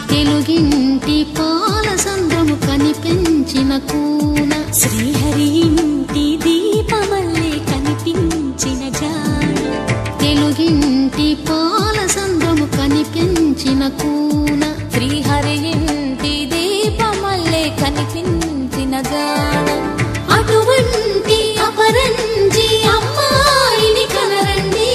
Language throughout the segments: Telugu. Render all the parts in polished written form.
తెలుగింటి పాల సంద్రము కనిపించిన కూన శ్రీహరి ఇంటి దీపమల్లే కనిపించిన జాడ తెలుగింటి పాల సంద్రము కనిపించిన కూన శ్రీహరి ఇంటి దీపమల్లే కనిపించిన జాడ అటువంటి అపరంజి అమ్మాయిని కనరండి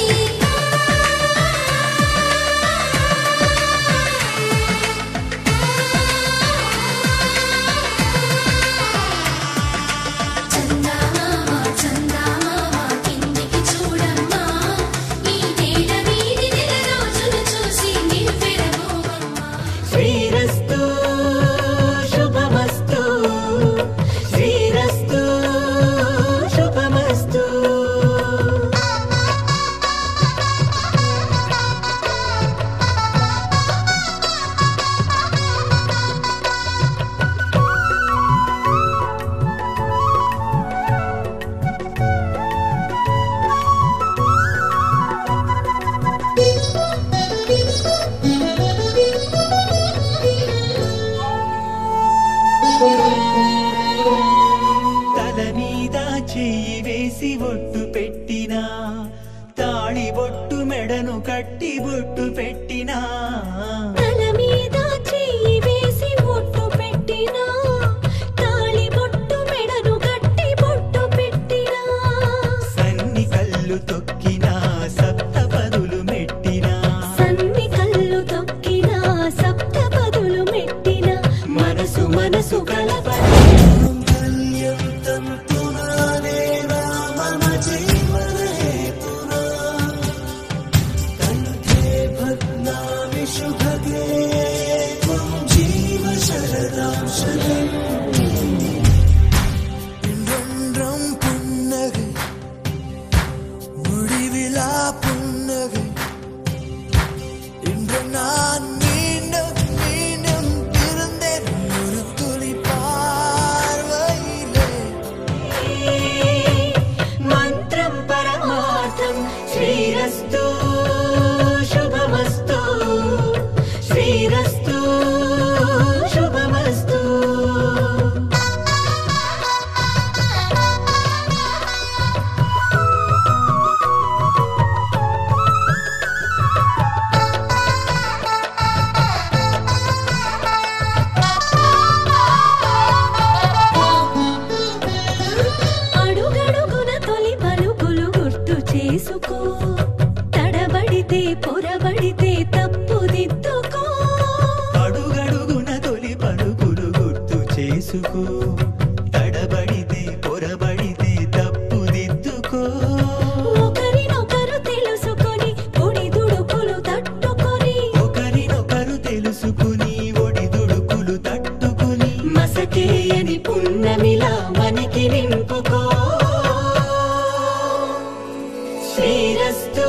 తల మీద చెయ్యి వేసి బొట్టు పెట్టినా తాళి బొట్టు మెడను కట్టి బొట్టు పెట్టినా తల మీద చెయ్యి వేసి బొట్టు పెట్టినా తాళి బొట్టు మెడను కట్టి బొట్టు పెట్టినా సన్ని కళ్ళు తొక్కినా సప్త పదులు మెట్టినా సన్ని కళ్ళు తొక్కినా సప్త పదులు మెట్టినా మనసు మనసు కలప శ్రీరస్తు శుభమస్తు శ్రీరస్తు శుభమస్తు అడుగడుగున తొలి పలుకులు గుర్తు చేసుకో తడబడితే పొరబడితే తప్పుదిద్దుకో అడుగడుగున తొలి పలుకులు గుర్తు చేసుకో తడబడితే పొరబడితే తప్పుదిద్దుకో ఒకరినొకరు తెలుసుకొని ఒడిదుడుకులు తట్టుకొని ఒకరినొకరు తెలుసుకుని ఒడిదుడుకులు తట్టుకుని మసకేయని పున్నమిలా మనకి నింపుకో శ్రీరస్తు